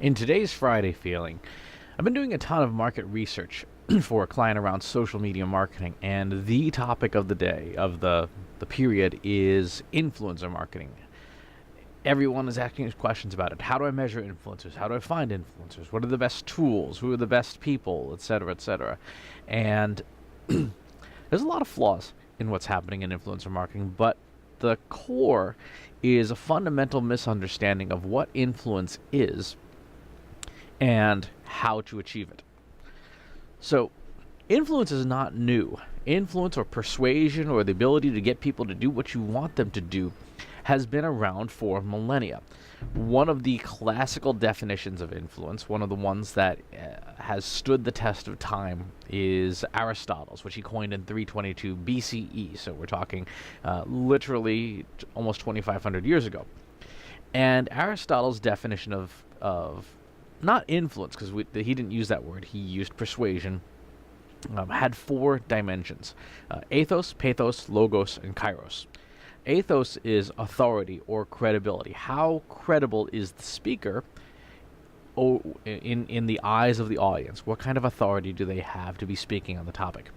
In today's Friday feeling, I've been doing a ton of market research for a client around social media marketing, and the topic of the day, of the period, is influencer marketing. Everyone is asking us questions about it. How do I measure influencers? How do I find influencers? What are the best tools? Who are the best people? Etc., etc. And there's a lot of flaws in what's happening in influencer marketing, but the core is a fundamental misunderstanding of what influence is and how to achieve it. So, influence is not new. Influence or persuasion or the ability to get people to do what you want them to do has been around for millennia. One of the classical definitions of influence, one of the ones that has stood the test of time, is Aristotle's, which he coined in 322 BCE. So we're talking literally almost 2,500 years ago. And Aristotle's definition of not influence, because he didn't use that word, he used persuasion, had four dimensions: ethos, pathos, logos, and kairos. Ethos is authority or credibility. How credible is the speaker in the eyes of the audience? What kind of authority do they have to be speaking on the topic?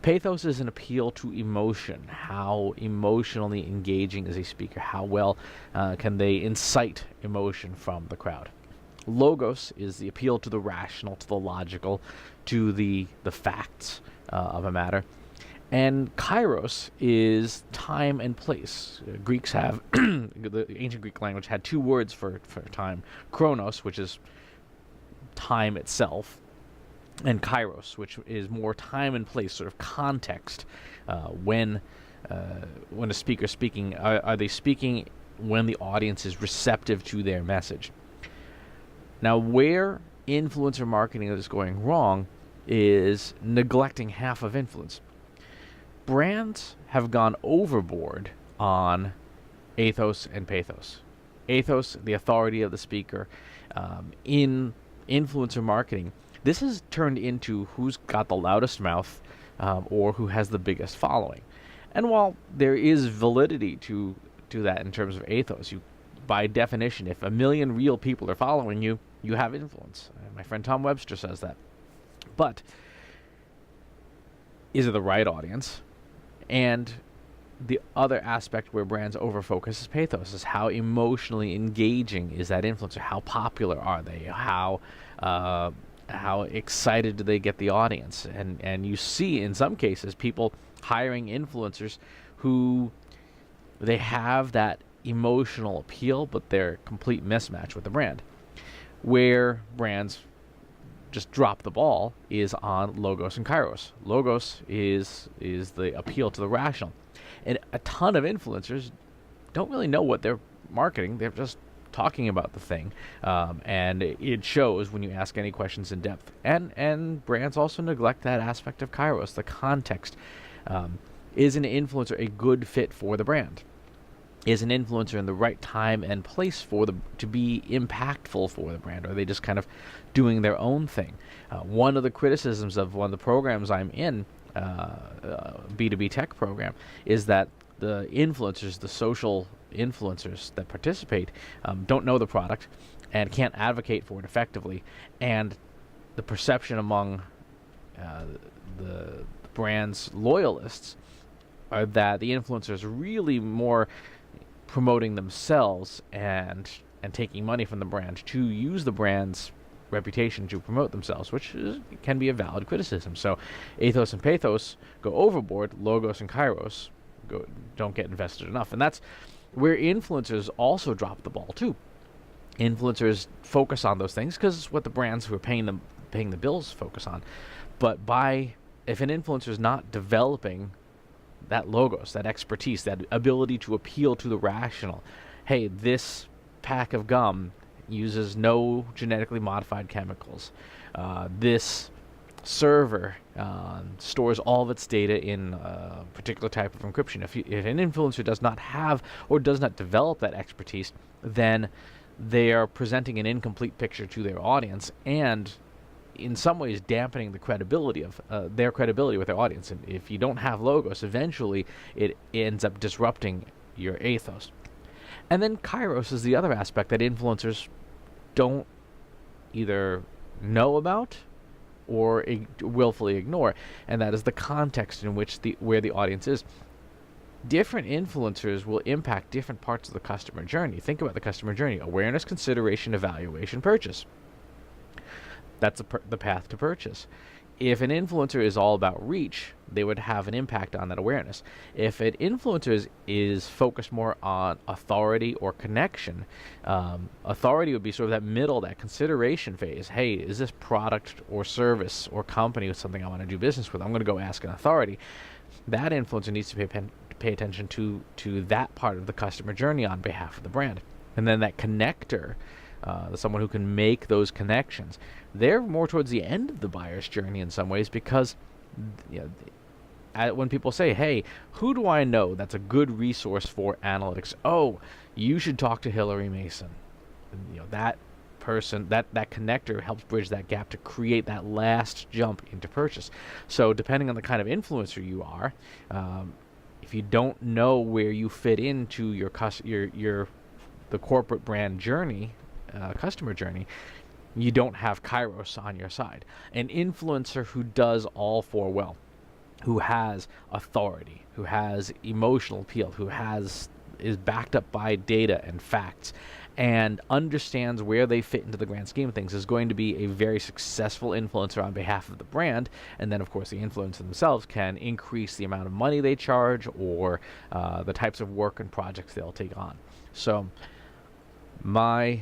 Pathos is an appeal to emotion. How emotionally engaging is a speaker? How well can they incite emotion from the crowd? Logos is the appeal to the rational, to the logical, to the facts of a matter. And kairos is time and place. Greeks have, the ancient Greek language had two words for time: chronos, which is time itself, and kairos, which is more time and place, sort of context. When a speaker's speaking, are they speaking when the audience is receptive to their message? Now, where influencer marketing is going wrong is neglecting half of influence. Brands have gone overboard on ethos and pathos. Ethos, the authority of the speaker. In influencer marketing, this has turned into who's got the loudest mouth or who has the biggest following. And while there is validity to that in terms of ethos, by definition, if 1 million real people are following you, you have influence. My friend Tom Webster says that. But is it the right audience? And the other aspect where brands overfocus is pathos, is how emotionally engaging is that influencer? How popular are they? How excited do they get the audience? And you see in some cases people hiring influencers who they have that emotional appeal, but they're a complete mismatch with the brand. Where brands just drop the ball is on logos and kairos. Logos is the appeal to the rational. And a ton of influencers don't really know what they're marketing. They're just talking about the thing. And it shows when you ask any questions in depth. And brands also neglect that aspect of kairos, the context. Is an influencer a good fit for the brand? Is an influencer in the right time and place to be impactful for the brand? Or are they just kind of doing their own thing? One of the criticisms of one of the programs I'm in, B2B tech program, is that the influencers, the social influencers that participate, don't know the product and can't advocate for it effectively. And the perception among the brand's loyalists are that the influencers are really more promoting themselves and taking money from the brand to use the brand's reputation to promote themselves, which can be a valid criticism. So ethos and pathos go overboard, logos and kairos don't get invested enough. And that's where influencers also drop the ball too. Influencers focus on those things because it's what the brands who are paying the bills focus on. But if an influencer is not developing that logos, that expertise, that ability to appeal to the rational. Hey, this pack of gum uses no genetically modified chemicals. This server stores all of its data in a particular type of encryption. If an influencer does not have or does not develop that expertise, then they are presenting an incomplete picture to their audience, and in some ways dampening the credibility of their credibility with their audience. And if you don't have logos, eventually it ends up disrupting your ethos. And then kairos is the other aspect that influencers don't either know about or willfully ignore, and that is the context in which where the audience is. Different influencers will impact different parts of the customer journey. Think about the customer journey: awareness, consideration, evaluation, purchase. That's the path to purchase. If an influencer is all about reach, they would have an impact on that awareness. If an influencer is focused more on authority or connection, authority would be sort of that middle, that consideration phase. Hey, is this product or service or company something I want to do business with? I'm going to go ask an authority. That influencer needs to pay attention to that part of the customer journey on behalf of the brand. And then that connector, someone who can make those connections, they're more towards the end of the buyer's journey in some ways, because when people say, hey, who do I know that's a good resource for analytics? Oh, you should talk to Hillary Mason. And, that person, that connector helps bridge that gap to create that last jump into purchase. So depending on the kind of influencer you are, if you don't know where you fit into the corporate brand journey, customer journey, you don't have kairos on your side. An influencer who does all four well, who has authority, who has emotional appeal, who is backed up by data and facts, and understands where they fit into the grand scheme of things, is going to be a very successful influencer on behalf of the brand. And then, of course, the influencer themselves can increase the amount of money they charge, or the types of work and projects they'll take on. So my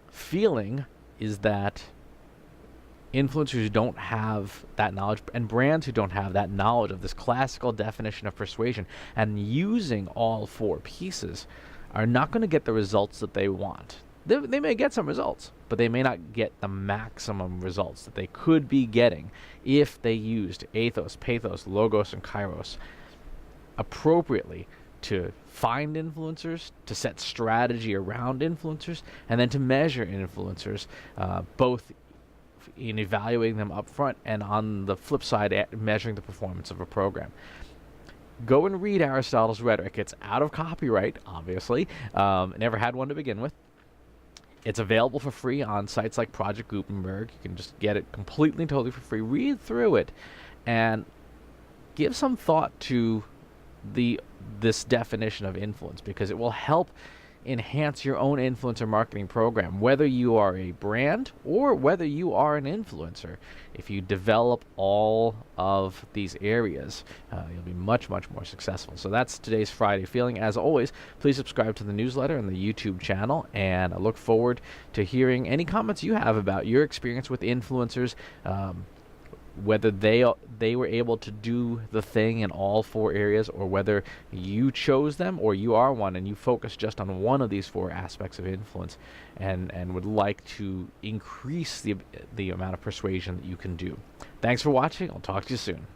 feeling is that influencers who don't have that knowledge, and brands who don't have that knowledge of this classical definition of persuasion and using all four pieces, are not going to get the results that they want. They may get some results, but they may not get the maximum results that they could be getting if they used ethos, pathos, logos, and kairos appropriately to find influencers, to set strategy around influencers, and then to measure influencers, both in evaluating them up front and on the flip side, measuring the performance of a program. Go and read Aristotle's Rhetoric. It's out of copyright, obviously. Never had one to begin with. It's available for free on sites like Project Gutenberg. You can just get it completely and totally for free. Read through it and give some thought to this definition of influence, because it will help enhance your own influencer marketing program, whether you are a brand or whether you are an influencer. If you develop all of these areas, you'll be much, much more successful. So that's today's Friday Feeling. As always, please subscribe to the newsletter and the YouTube channel, and I look forward to hearing any comments you have about your experience with influencers, whether they were able to do the thing in all four areas, or whether you chose them, or you are one and you focus just on one of these four aspects of influence, and would like to increase the amount of persuasion that you can do. Thanks for watching. I'll talk to you soon.